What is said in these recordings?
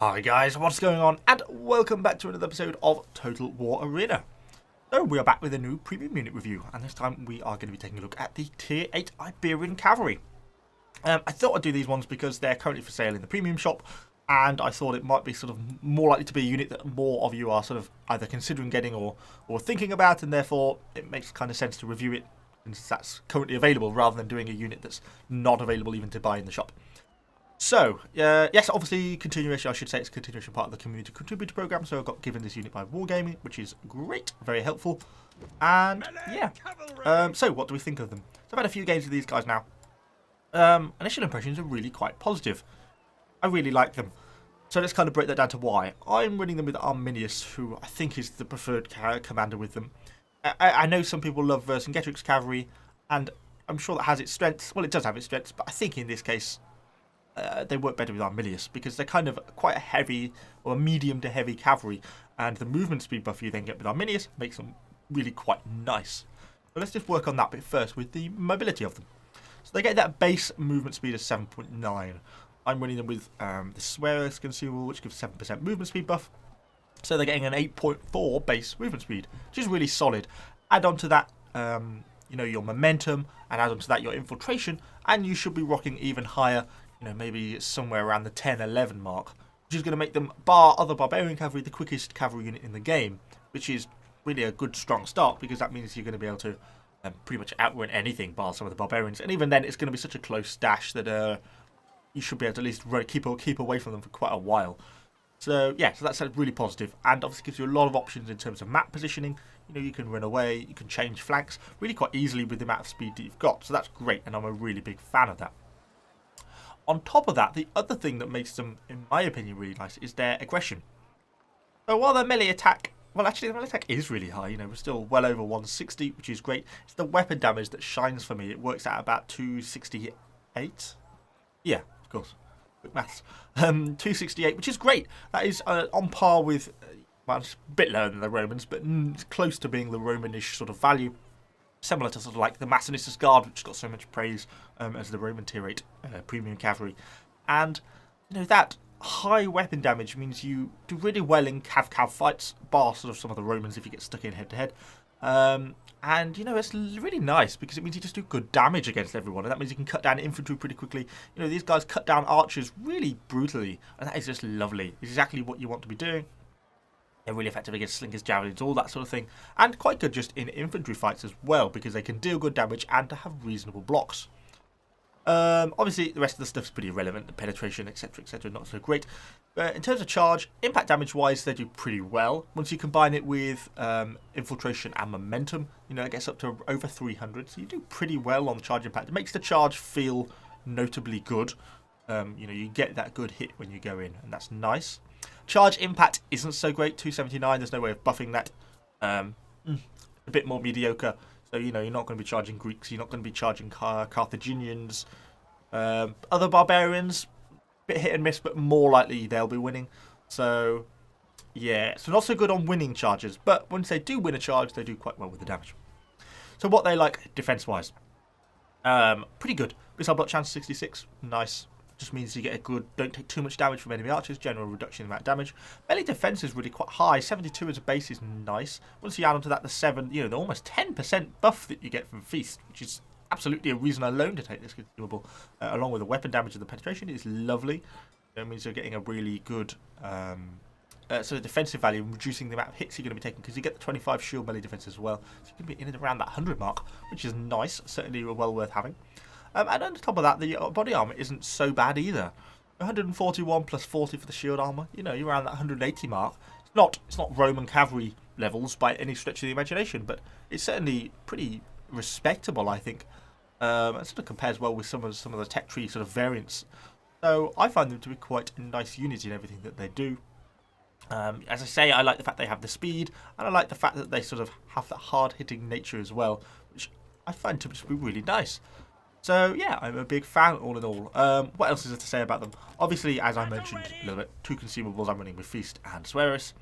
Hi guys, what's going on? And welcome back to another episode of Total War Arena. So we are back with a new premium unit review, and this time we are going to be taking a look at the Tier 8 Iberian Cavalry. I thought I'd do these ones because they're currently for sale in the premium shop, and I thought it might be sort of more likely to be a unit that more of you are sort of either considering getting or thinking about, and therefore it makes kind of sense to review it since that's currently available rather than doing a unit that's not available even to buy in the shop. So, yes, obviously, continuation, I should say it's a continuation part of the community contributor program, so I got given this unit by Wargaming, which is great, very helpful, and, yeah, so what do we think of them? So I've had a few games with these guys now. Initial impressions are really quite positive. I really like them. So let's kind of break that down to why. I'm running them with Arminius, who I think is the preferred commander with them. I know some people love Vercingetorix Cavalry, and I'm sure that has its strengths. Well, it does have its strengths, but I think in this case, they work better with Arminius because they're kind of quite a heavy or a medium to heavy cavalry, and the movement speed buff you then get with Arminius makes them really quite nice. So let's just work on that bit first with the mobility of them. So they get that base movement speed of 7.9. I'm running them with the Swearer's Consumable, which gives 7% movement speed buff. So they're getting an 8.4 base movement speed, which is really solid. Add on to that, your momentum, and add on to that your infiltration, and you should be rocking even higher. Maybe somewhere around the 10-11 mark, which is going to make them, bar other Barbarian Cavalry, the quickest cavalry unit in the game, which is really a good, strong start, because that means you're going to be able to pretty much outrun anything, bar some of the Barbarians. And even then, it's going to be such a close dash that you should be able to at least keep away from them for quite a while. So, yeah, so that's really positive, and obviously gives you a lot of options in terms of map positioning. You can run away, you can change flanks really quite easily with the amount of speed that you've got, so that's great, and I'm a really big fan of that. On top of that, the other thing that makes them, in my opinion, really nice is their aggression. So while their melee attack, well, actually, the melee attack is really high. We're still well over 160, which is great. It's the weapon damage that shines for me. It works out about 268. Yeah, of course. Quick maths. 268, which is great. That is on par with, well, it's a bit lower than the Romans, but it's close to being the Romanish sort of value. Similar to sort of like the Massonistus Guard, which got so much praise as the Roman Tier 8 premium cavalry. And, that high weapon damage means you do really well in cav-cav fights, bar sort of some of the Romans if you get stuck in head-to-head. And, it's really nice because it means you just do good damage against everyone. And that means you can cut down infantry pretty quickly. These guys cut down archers really brutally. And that is just lovely. It's exactly what you want to be doing. They're really effective against slingers, javelins, all that sort of thing. And quite good just in infantry fights as well, because they can deal good damage and to have reasonable blocks. Obviously, the rest of the stuff's pretty irrelevant. The penetration, etc., not so great. But in terms of charge, impact damage-wise, they do pretty well. Once you combine it with infiltration and momentum, it gets up to over 300. So you do pretty well on the charge impact. It makes the charge feel notably good. You get that good hit when you go in, and that's nice. Charge impact isn't so great, 279, there's no way of buffing that. A bit more mediocre, so you're not going to be charging Greeks, you're not going to be charging Carthaginians. Other barbarians, bit hit and miss, but more likely they'll be winning. So, yeah, so not so good on winning charges, but once they do win a charge, they do quite well with the damage. So what they like defense-wise, pretty good. Missile block chance 66, nice. Just means you get a good, don't take too much damage from enemy archers, general reduction in the amount of damage. Melee defense is really quite high, 72 as a base is nice. Once you add onto that the 7, the almost 10% buff that you get from Feast, which is absolutely a reason alone to take this consumable, along with the weapon damage and the penetration, is lovely. It means you're getting a really good sort of defensive value, reducing the amount of hits you're going to be taking, because you get the 25 shield melee defense as well. So you're going to be in and around that 100 mark, which is nice, certainly well worth having. And on top of that, the body armor isn't so bad either. 141 plus 40 for the shield armor. You're around that 180 mark. It's not Roman cavalry levels by any stretch of the imagination, but it's certainly pretty respectable, I think. It sort of compares well with some of the tech tree sort of variants. So I find them to be quite a nice unit in everything that they do. As I say, I like the fact they have the speed, and I like the fact that they sort of have that hard-hitting nature as well, which I find to just be really nice. So, yeah, I'm a big fan all in all. What else is there to say about them? Obviously, as I mentioned a little bit, 2 consumables I'm running with Feast and Swearer's.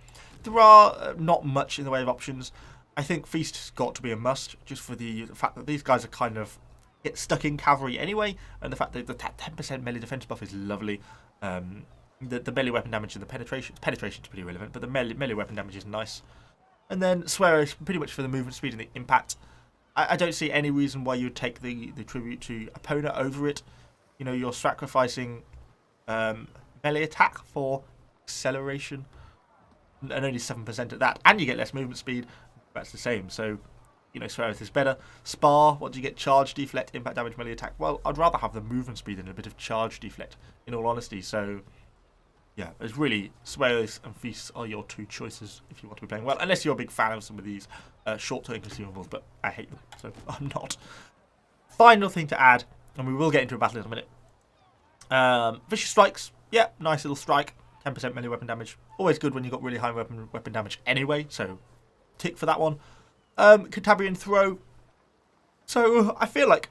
There are not much in the way of options. I think Feast has got to be a must, just for the fact that these guys are kind of get stuck in cavalry anyway, and the fact that the 10% melee defense buff is lovely. The melee weapon damage and the penetration's pretty relevant, but the melee weapon damage is nice. And then swear is pretty much for the movement speed and the impact. I don't see any reason why you would take the tribute to opponent over it. You know, you're sacrificing melee attack for acceleration, and only 7% at that, and you get less movement speed. That's the same. So, you know, swear is better. Spar, what do you get? Charge, deflect, impact damage, melee attack. Well, I'd rather have the movement speed than a bit of charge deflect, in all honesty. So, yeah, it's really Swears and Feasts are your two choices if you want to be playing well, unless you're a big fan of some of these short-term consumables, but I hate them, so I'm not. Final thing to add, and we will get into a battle in a minute. Vicious Strikes, yeah, nice little strike, 10% melee weapon damage. Always good when you've got really high weapon damage anyway, so tick for that one. Cantabrian Throw. So I feel like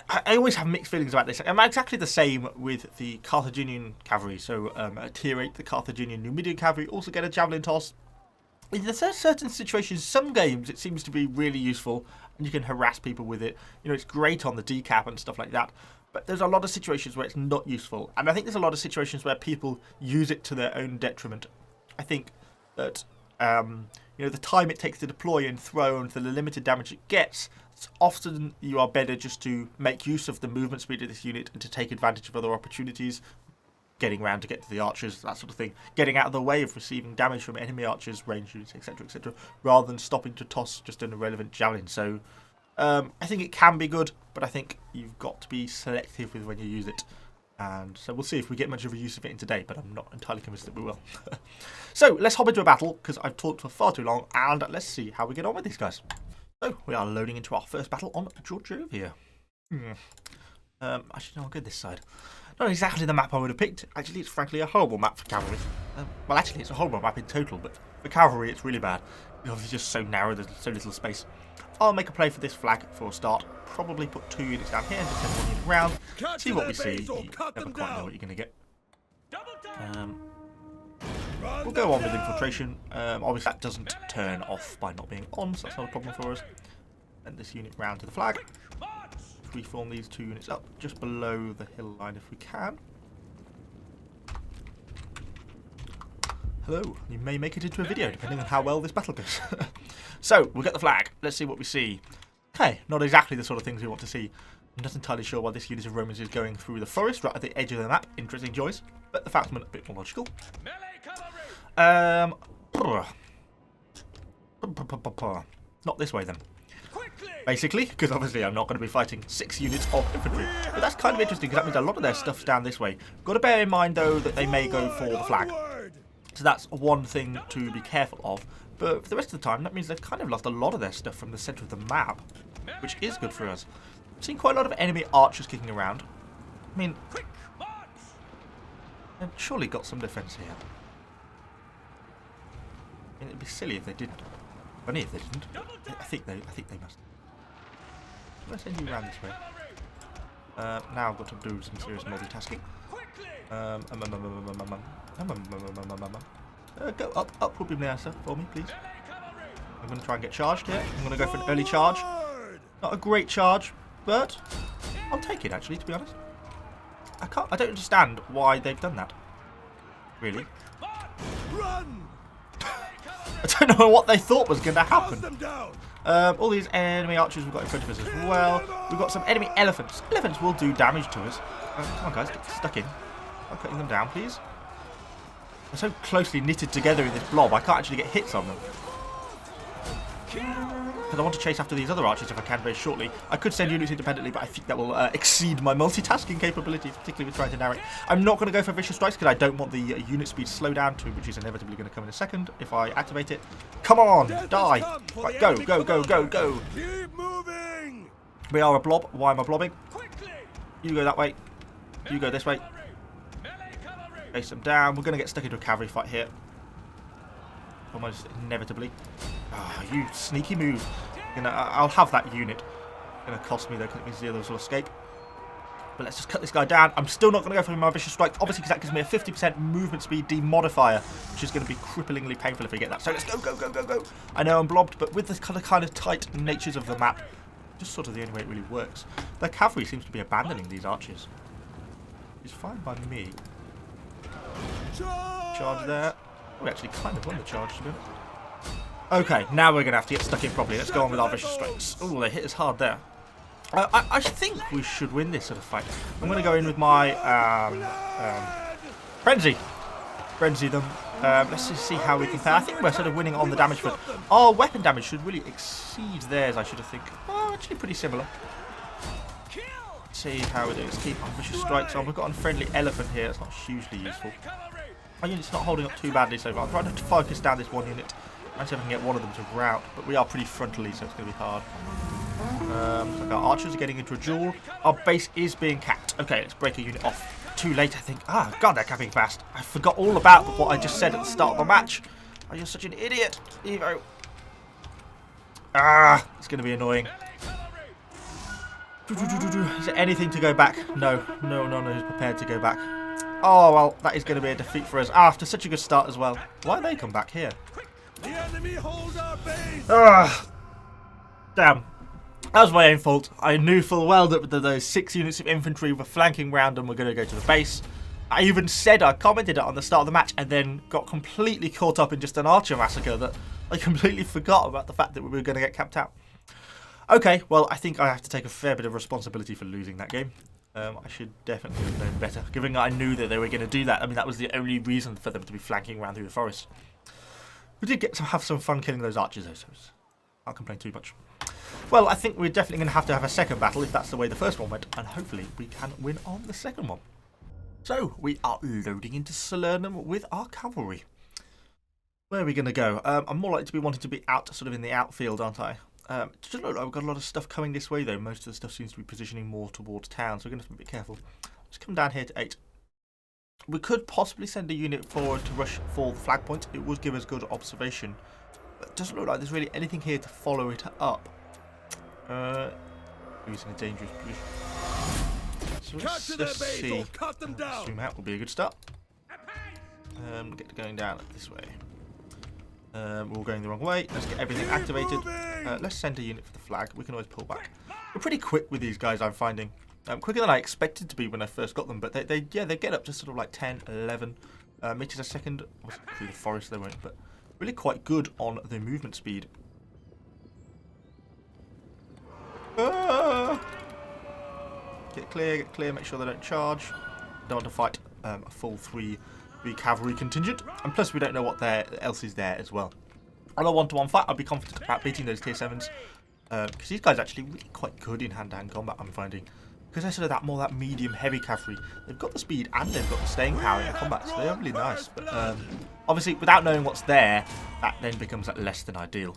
I always have mixed feelings about this. I'm exactly the same with the Carthaginian Cavalry. So at tier 8, the Carthaginian Numidian Cavalry also get a Javelin Toss. In certain situations, some games, it seems to be really useful, and you can harass people with it. You know, it's great on the decap and stuff like that. But there's a lot of situations where it's not useful. And I think there's a lot of situations where people use it to their own detriment. I think that, you know, the time it takes to deploy and throw and the limited damage it gets, often you are better just to make use of the movement speed of this unit and to take advantage of other opportunities. Getting around to get to the archers, that sort of thing. Getting out of the way of receiving damage from enemy archers, range units, etc., rather than stopping to toss just an irrelevant javelin. So, I think it can be good, but I think you've got to be selective with when you use it. And so we'll see if we get much of a use of it in today, but I'm not entirely convinced that we will. So, let's hop into a battle, because I've talked for far too long, and let's see how we get on with these guys. So, we are loading into our first battle on Georgiovia. Actually, no, I'll go this side. Not exactly the map I would have picked. Actually, it's frankly a horrible map for cavalry. Well, actually, it's a horrible map in total, but for cavalry, it's really bad. It's obviously just so narrow, there's so little space. I'll make a play for this flag for a start. Probably put 2 units down here and just send 1 unit round. See what we see. You never quite know what you're going to get. We'll go on with infiltration. Obviously, that doesn't turn off by not being on, so that's not a problem for us. Send this unit round to the flag. Reform these 2 units up just below the hill line if we can. Hello, you may make it into a video depending on how well this battle goes. So, we'll get the flag. Let's see what we see. Okay, not exactly the sort of things we want to see. I'm not entirely sure why this unit of Romans is going through the forest right at the edge of the map. Interesting choice, but the factman a bit more logical. Not this way then. Basically, because obviously I'm not going to be fighting 6 units of infantry. But that's kind of interesting because that means a lot of their stuff's down this way. Got to bear in mind though that they may go for the flag. So that's one thing to be careful of. But for the rest of the time, that means they've kind of lost a lot of their stuff from the centre of the map, which is good for us. I've seen quite a lot of enemy archers kicking around. I mean, they've surely got some defence here. I mean, it'd be silly if they didn't. Funny if they didn't. I think they must. Let's send you around this way. Now I've got to do some serious multitasking. Go up would be nicer for me, please. I'm going to try and get charged here. I'm going to go for an early charge. Not a great charge, but I'll take it actually, to be honest. I don't understand why they've done that. Really. Run! I don't know what they thought was going to happen. All these enemy archers we've got in front of us as well. We've got some enemy elephants. Elephants will do damage to us. Come on, guys, get stuck in. I'm cutting them down, please. They're so closely knitted together in this blob, I can't actually get hits on them. Because I want to chase after these other archers if I can very shortly. I could send units independently, but I think that will exceed my multitasking capabilities, particularly with trying to narrate. I'm not going to go for Vicious Strikes because I don't want the unit speed to slow down to, which is inevitably going to come in a second if I activate it. Come on, die! Right, go, go, go, go, go! Keep moving! We are a blob. Why am I blobbing? You go that way. You go this way. Chase them down. We're going to get stuck into a cavalry fight here. Almost inevitably. Ah, you sneaky move. I'll have that unit. Going to cost me though, because it means the others will escape. But let's just cut this guy down. I'm still not going to go for my Vicious Strike, obviously, because that gives me a 50% movement speed demodifier, which is going to be cripplingly painful if I get that. So let's go, go, go, go, go. I know I'm blobbed, but with the kind of tight natures of the map, just sort of the only way it really works. The cavalry seems to be abandoning these archers. It's fine by me. charge there. We actually kind of won the charge, to be honest. Okay, now we're going to have to get stuck in properly. Let's go on with our vicious strikes. Oh, they hit us hard there. I think we should win this sort of fight. I'm going to go in with my Frenzy. Frenzy them. Let's just see how we compare. I think we're sort of winning on the damage, but our weapon damage should really exceed theirs, I should have think. Oh, actually pretty similar. Let's see how we do. Let's keep our vicious strikes on. We've got a friendly elephant here. It's not hugely useful. Our unit's not holding up too badly so far. I'm trying to focus down this one unit and see if I can get one of them to rout, but we are pretty frontally, so it's going to be hard. Like our archers are getting into a duel. Our base is being capped. Okay, let's break a unit off. Too late, I think. Ah, God, they're capping fast. I forgot all about what I just said at the start of the match. Oh, you're such an idiot, Evo. Ah, it's going to be annoying. Is there anything to go back? No. No one is prepared to go back. Oh, well, that is going to be a defeat for us after such a good start as well. Why they come back here? The enemy holds our base. Ah, damn. That was my own fault. I knew full well that those 6 units of infantry were flanking round and were going to go to the base. I even said, I commented it on the start of the match and then got completely caught up in just an archer massacre that I completely forgot about the fact that we were going to get capped out. Okay, well, I think I have to take a fair bit of responsibility for losing that game. I should definitely have known better, given that I knew that they were going to do that. I mean, that was the only reason for them to be flanking around through the forest. We did get to have some fun killing those archers, though, so I can't complain too much. Well, I think we're definitely going to have a second battle if that's the way the first one went, and hopefully we can win on the second one. So, we are loading into Salernum with our cavalry. Where are we going to go? I'm more likely to be wanting to be out, sort of in the outfield, aren't I? Just look like we've got a lot of stuff coming this way, though. Most of the stuff seems to be positioning more towards town, so we're going to have to be a bit careful. Let's come down here to 8. We could possibly send a unit forward to rush for the flag point. It would give us good observation. But it doesn't look like there's really anything here to follow it up. He's in a dangerous position. So let's see. Zoom out will be a good start. Get going down this way. We're all going the wrong way. Let's get everything activated. Let's send a unit for the flag. We can always pull back. We're pretty quick with these guys, I'm finding. Quicker than I expected to be when I first got them, but they get up to sort of like 10, 11 meters a second. Through the forest they won't, but really quite good on the movement speed. Get clear, make sure they don't charge. Don't want to fight a full 3 cavalry contingent, and plus we don't know what else is there as well. On a 1-to-1 fight, I'd be confident about beating those tier 7s, because these guys are actually really quite good in hand-to-hand combat, I'm finding. Because they're sort of that medium heavy cavalry. They've got the speed and they've got the staying power in combat, so they're really nice. But obviously, without knowing what's there, that then becomes less than ideal.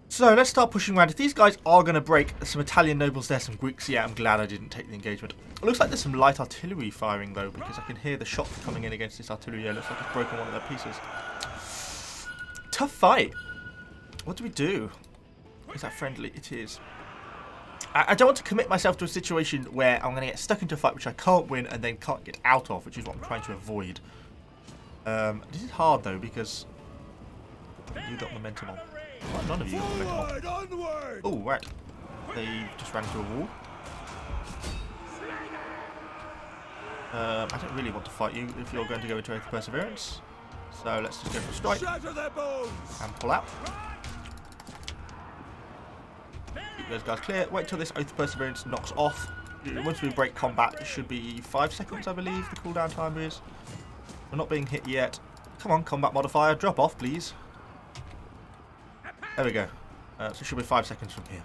So let's start pushing around. If these guys are going to break some Italian nobles there, some Greeks, yeah, I'm glad I didn't take the engagement. It looks like there's some light artillery firing though, because I can hear the shots coming in against this artillery. Yeah, looks like it's broken one of their pieces. Tough fight. What do we do? Is that friendly? It is. I don't want to commit myself to a situation where I'm going to get stuck into a fight which I can't win and then can't get out of, which is what I'm trying to avoid. This is hard though, because you got momentum on. Well, none of you got momentum on. Oh, right. They just ran into a wall. I don't really want to fight you if you're going to go into Oath of Perseverance. So let's just go for a strike. And pull out. Keep those guys clear. Wait till this Oath of Perseverance knocks off. Once we break combat, it should be 5 seconds, I believe, the cooldown time is. We're not being hit yet. Come on, combat modifier. Drop off, please. There we go. So it should be 5 seconds from here.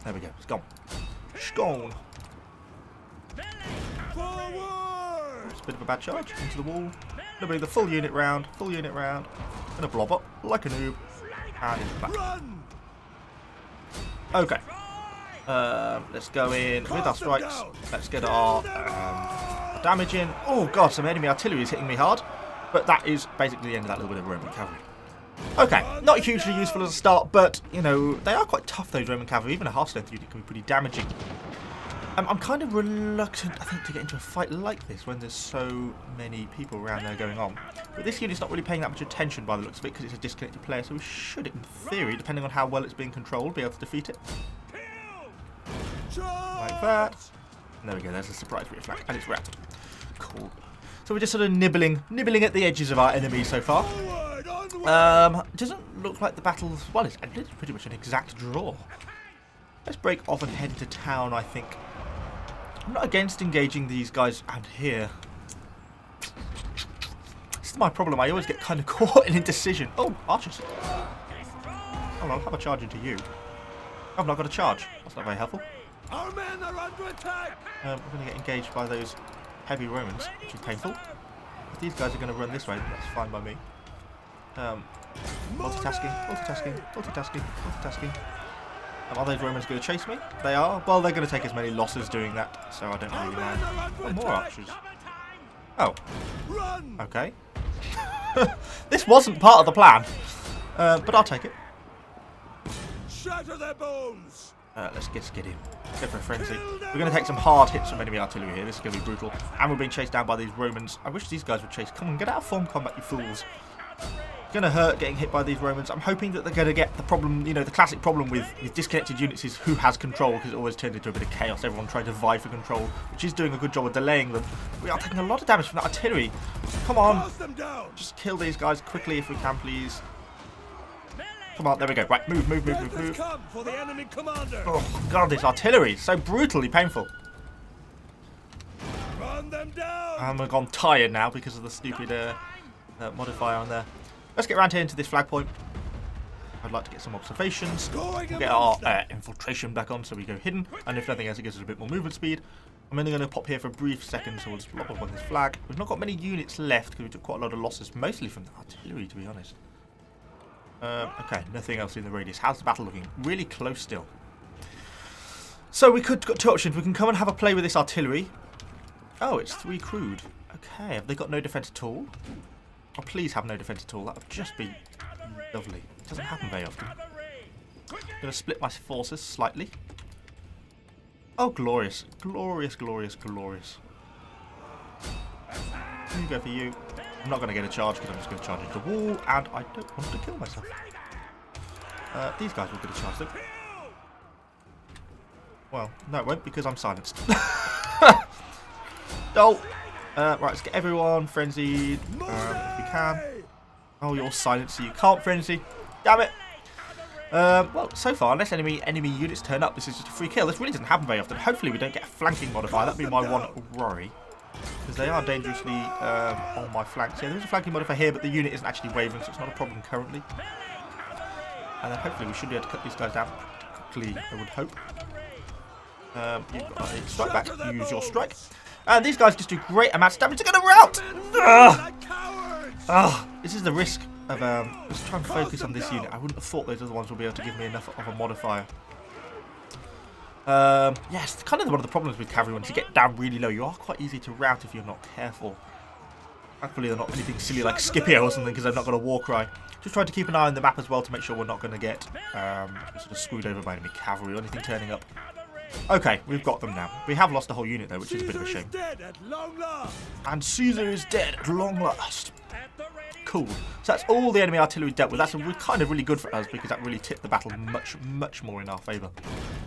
There we go. It's gone. It's gone. It's a bit of a bad charge into the wall. Gonna bring the full unit round. Full unit round. Gonna blob up like a noob. And into the back. Okay. Let's go in with our strikes. Let's get our damage in. Oh god, some enemy artillery is hitting me hard. But that is basically the end of that little bit of Roman cavalry. Okay, not hugely useful as a start, but, you know, they are quite tough, those Roman cavalry. Even a half-strength unit can be pretty damaging. I'm kind of reluctant, I think, to get into a fight like this when there's so many people around there going on. But this unit's not really paying that much attention by the looks of it because it's a disconnected player, so we should, in theory, depending on how well it's being controlled, be able to defeat it. Like that. And there we go, there's a surprise reflex, and it's wrapped. Cool. So we're just sort of nibbling at the edges of our enemies so far. Forward, onward. It doesn't look like the battle's... Well, it's pretty much an exact draw. Let's break off and head into town, I think. I'm not against engaging these guys out here. This is my problem. I always get kind of caught in indecision. Oh, archers. Oh, I'll have a charge into you. I've not got a charge. That's not very helpful. Our men are under attack. We're going to get engaged by those heavy Romans, which is painful. If these guys are going to run this way, then that's fine by me. Multitasking. Are those Romans going to chase me? They are. Well, they're going to take as many losses doing that, so I don't really mind. Oh, more archers. Oh. Run. Okay. This wasn't part of the plan, but I'll take it. Shatter their bones. Let's get in. Go for a frenzy. We're going to take some hard hits from enemy artillery here. This is going to be brutal. And we're being chased down by these Romans. I wish these guys would chase. Come on, get out of form combat, you fools. It's going to hurt getting hit by these Romans. I'm hoping that they're going to get the problem, you know, the classic problem with disconnected units is who has control, because it always turns into a bit of chaos. Everyone trying to vie for control, which is doing a good job of delaying them. We are taking a lot of damage from that artillery. Come on. Cast them down. Just kill these guys quickly if we can, please. Come on, there we go. Right, move. Death has come for the enemy commander. Oh, God, this artillery is so brutally painful. Run them down. And we've gone tired now because of the stupid modifier on there. Let's get around here into this flag point. I'd like to get some observations. We'll get our infiltration back on so we go hidden. And if nothing else, it gives us a bit more movement speed. I'm only going to pop here for a brief second, so we'll just lock up on this flag. We've not got many units left because we took quite a lot of losses, mostly from the artillery, to be honest. Okay, nothing else in the radius. How's the battle looking? Really close still. So we could got two options. We can come and have a play with this artillery. Oh, it's 3 crude. Okay, have they got no defense at all? Oh, please have no defense at all. That would just be lovely. It doesn't happen very often. I'm going to split my forces slightly. Oh, glorious. Glorious. You go for you. I'm not going to get a charge because I'm just going to charge into the wall, and I don't want to kill myself. These guys will get a charge though. Well, no it won't because I'm silenced. Oh! Right, let's get everyone frenzied if we can. Oh, you're silenced, so you can't frenzy. Damn it! Well, so far, unless enemy units turn up, this is just a free kill. This really doesn't happen very often. Hopefully we don't get a flanking modifier. That'd be my one worry. Because they are dangerously on my flanks. Yeah, there is a flanking modifier here, but the unit isn't actually wavering, so it's not a problem currently. And then hopefully we should be able to cut these guys down quickly, I would hope. You've got a strike back. Use your strike. And these guys just do great amounts of damage. They're going to rout! This is the risk of just trying to focus on this unit. I wouldn't have thought those other ones would be able to give me enough of a modifier. Yes, kind of one of the problems with cavalry. Once you get down really low, you are quite easy to rout if you're not careful. Hopefully they're not anything silly like Scipio or something because they've not got a war cry. Just trying to keep an eye on the map as well to make sure we're not going to get sort of screwed over by enemy cavalry or anything turning up. Okay, we've got them now. We have lost a whole unit though, which is a bit of a shame. And Caesar is dead at long last. Cool. So that's all the enemy artillery dealt with. That's kind of really good for us because that really tipped the battle much more in our favour.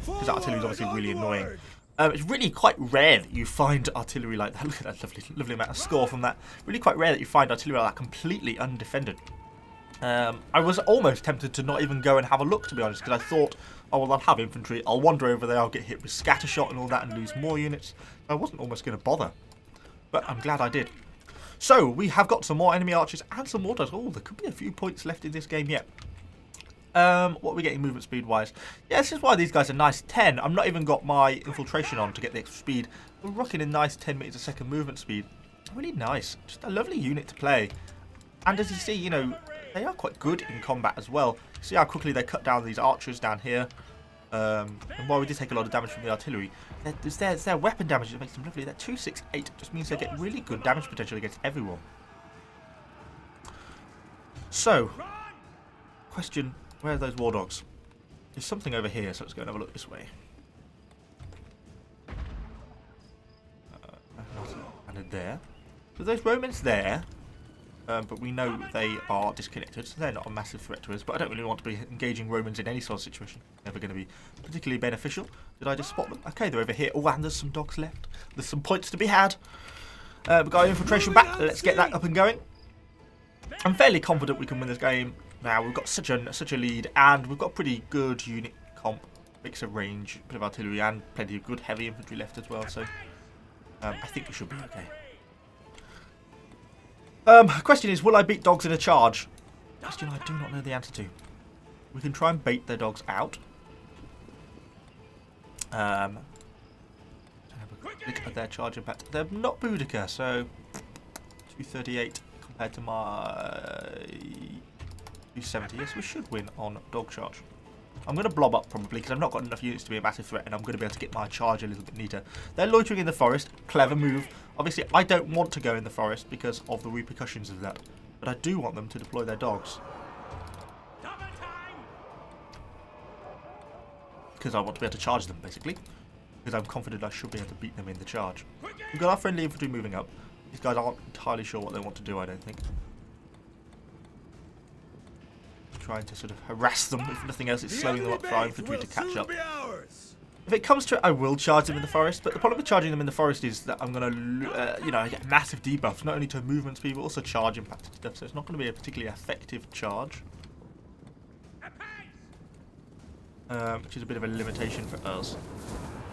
Because that artillery is obviously really annoying. It's really quite rare that you find artillery like that. Look at that lovely amount of score from that. Really quite rare that you find artillery like that completely undefended. I was almost tempted to not even go and have a look, to be honest, because I thought, oh well, I'll have infantry, I'll wander over there, I'll get hit with scattershot and all that and lose more units. I wasn't almost going to bother, but I'm glad I did. So, we have got some more enemy archers and some mortars. Oh, there could be a few points left in this game yet. What are we getting movement speed wise? Yeah, this is why these guys are nice. 10. I'm not even got my infiltration on to get the extra speed. We're rocking a nice 10 meters a second movement speed. Really nice. Just a lovely unit to play. And as you see, you know, they are quite good in combat as well. See how quickly they cut down these archers down here. And while we did take a lot of damage from the artillery, it's their weapon damage that makes them lovely. That 268 just means they get really good damage potential against everyone. So, question, where are those war dogs? There's something over here, so let's go and have a look this way. And there. So those Romans there. But we know they are disconnected, so they're not a massive threat to us. But I don't really want to be engaging Romans in any sort of situation. Never going to be particularly beneficial. Did I just spot them? Okay, they're over here. Oh, and there's some dogs left. There's some points to be had. We've got our infiltration back. Let's get that up and going. I'm fairly confident we can win this game. Now we've got such a lead, and we've got pretty good unit comp, mix of range, bit of artillery, and plenty of good heavy infantry left as well. So I think we should be okay. Question is, will I beat dogs in a charge? Question I do not know the answer to. We can try and bait their dogs out. Have a quick look at their charge impact. They're not Boudica, so 238 compared to my 270. Yes, we should win on dog charge. I'm going to blob up probably because I've not got enough units to be a massive threat, and I'm going to be able to get my charge a little bit neater. They're loitering in the forest. Clever move. Obviously, I don't want to go in the forest because of the repercussions of that, but I do want them to deploy their dogs. Because I want to be able to charge them, basically. Because I'm confident I should be able to beat them in the charge. We've got our friendly infantry moving up. These guys aren't entirely sure what they want to do, I don't think. Trying to sort of harass them. If nothing else, it's slowing them up for our infantry to catch up. If it comes to it, I will charge them in the forest. But the problem with charging them in the forest is that I'm going to, you know, I get massive debuffs. Not only to movement speed, but also charge impact and stuff. So it's not going to be a particularly effective charge. Which is a bit of a limitation for us.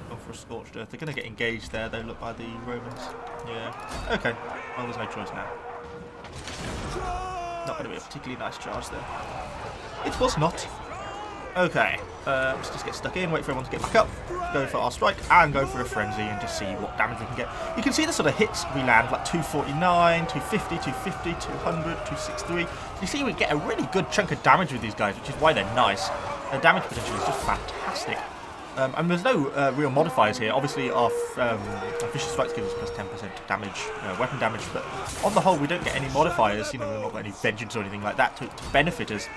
Going for a scorched earth. They're going to get engaged there, though, look, by the Romans. Yeah. Okay. Well, there's no choice now. Not going to be a particularly nice charge there. It was not. Okay. Let's just get stuck in, wait for everyone to get back up, go for our strike, and go for a frenzy and just see what damage we can get. You can see the sort of hits we land, like 249, 250, 250, 200, 263. You see we get a really good chunk of damage with these guys, which is why they're nice. Their damage potential is just fantastic. And there's no real modifiers here. Obviously, our vicious strikes give us plus 10% damage, weapon damage, but on the whole, we don't get any modifiers. You know, we've not got any vengeance or anything like that to benefit us.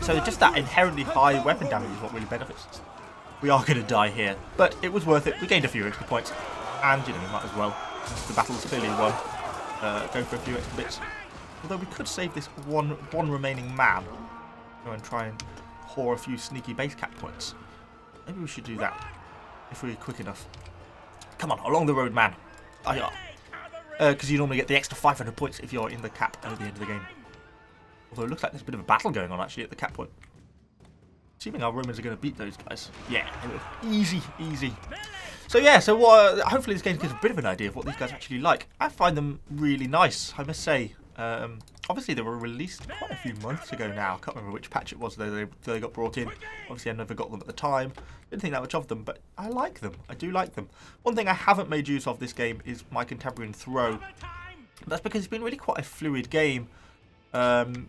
So just that inherently high weapon damage is what really benefits us. We are going to die here, but it was worth it. We gained a few extra points, and you know, we might as well. The battle's clearly won. Go for a few extra bits. Although we could save this one remaining man. Go and try and whore a few sneaky base cap points. Maybe we should do that if we're quick enough. Come on, along the road, man. Because you normally get the extra 500 points if you're in the cap at the end of the game. Although it looks like there's a bit of a battle going on actually at the cap point. Assuming our Romans are going to beat those guys. Yeah, easy, easy. So yeah, hopefully this game gives a bit of an idea of what these guys actually like. I find them really nice, I must say. Obviously they were released quite a few months ago now. I can't remember which patch it was they got brought in. Obviously I never got them at the time. Didn't think that much of them, but I like them. I do like them. One thing I haven't made use of this game is my contemporary throw. That's because it's been really quite a fluid game. And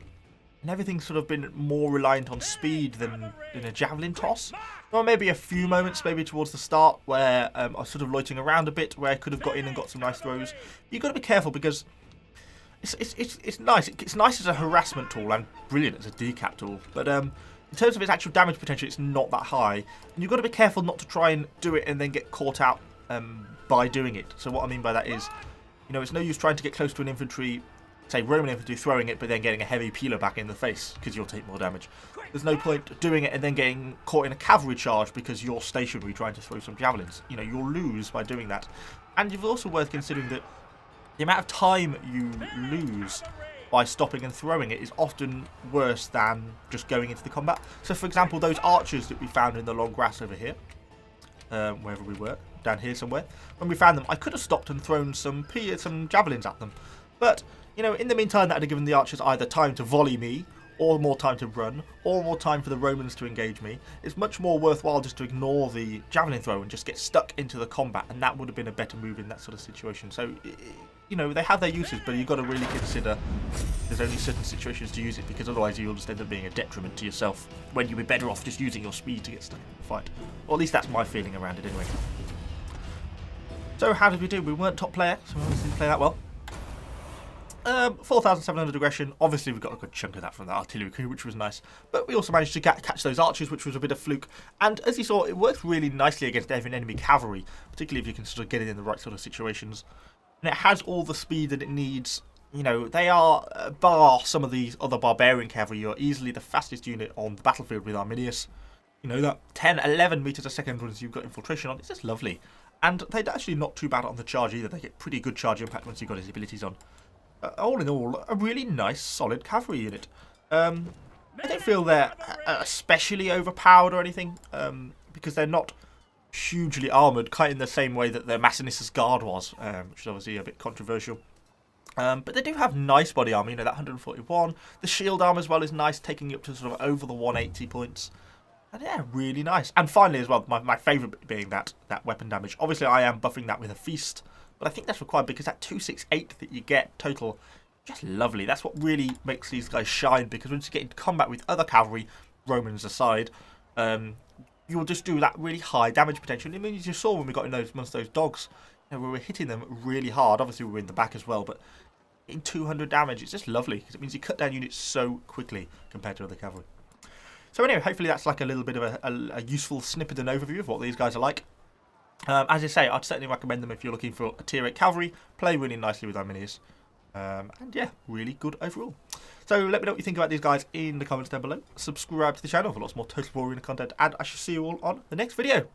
everything's sort of been more reliant on speed than in a javelin toss. There were maybe a few moments, maybe towards the start, where I was sort of loitering around a bit, where I could have got in and got some nice throws. You've got to be careful because it's nice. It's nice as a harassment tool and brilliant as a decap tool. But in terms of its actual damage potential, it's not that high. And you've got to be careful not to try and do it and then get caught out by doing it. So what I mean by that is, you know, it's no use trying to get close to an infantry, say Roman infantry, throwing it, but then getting a heavy peeler back in the face because you'll take more damage. There's no point doing it and then getting caught in a cavalry charge because you're stationary trying to throw some javelins. You know, you'll lose by doing that. And it's also worth considering that the amount of time you lose by stopping and throwing it is often worse than just going into the combat. So, for example, those archers that we found in the long grass over here, wherever we were, down here somewhere, when we found them, I could have stopped and thrown some javelins at them. But, you know, in the meantime, that would have given the archers either time to volley me, or more time to run, or more time for the Romans to engage me. It's much more worthwhile just to ignore the javelin throw and just get stuck into the combat, and that would have been a better move in that sort of situation. So, you know, they have their uses, but you've got to really consider there's only certain situations to use it, because otherwise you'll just end up being a detriment to yourself when you'd be better off just using your speed to get stuck in the fight. Or at least that's my feeling around it anyway. So how did we do? We weren't top player, so we obviously didn't play that well. 4,700 aggression. Obviously, we got a good chunk of that from the artillery crew, which was nice. But we also managed to catch those archers, which was a bit of fluke. And as you saw, it works really nicely against enemy cavalry, particularly if you can sort of get it in the right sort of situations. And it has all the speed that it needs. You know, they are, bar some of these other Barbarian Cavalry, you're easily the fastest unit on the battlefield with Arminius. You know, that 10, 11 meters a second once you've got infiltration on. It's just lovely. And they're actually not too bad on the charge either. They get pretty good charge impact once you've got his abilities on. All in all, a really nice, solid cavalry unit. I don't feel they're especially overpowered or anything, because they're not hugely armoured, kind of in the same way that the Massinissus Guard was, which is obviously a bit controversial. But they do have nice body armour, you know, that 141. The shield armour as well is nice, taking you up to sort of over the 180 points. And yeah, really nice. And finally as well, my favourite bit being that weapon damage. Obviously I am buffing that with a feast, but I think that's required because that 268 that you get total, just lovely. That's what really makes these guys shine, because once you get into combat with other cavalry, Romans aside, you'll just do that really high damage potential. I mean, as you saw when we got in amongst those dogs, you know, we were hitting them really hard. Obviously we were in the back as well, but in 200 damage, it's just lovely, because it means you cut down units so quickly compared to other cavalry. So anyway, hopefully that's like a little bit of a useful snippet and overview of what these guys are like. As I say, I'd certainly recommend them if you're looking for a tier 8 cavalry. Play really nicely with Arminius. And yeah, really good overall. So let me know what you think about these guys in the comments down below. Subscribe to the channel for lots more Total War Arena content. And I shall see you all on the next video.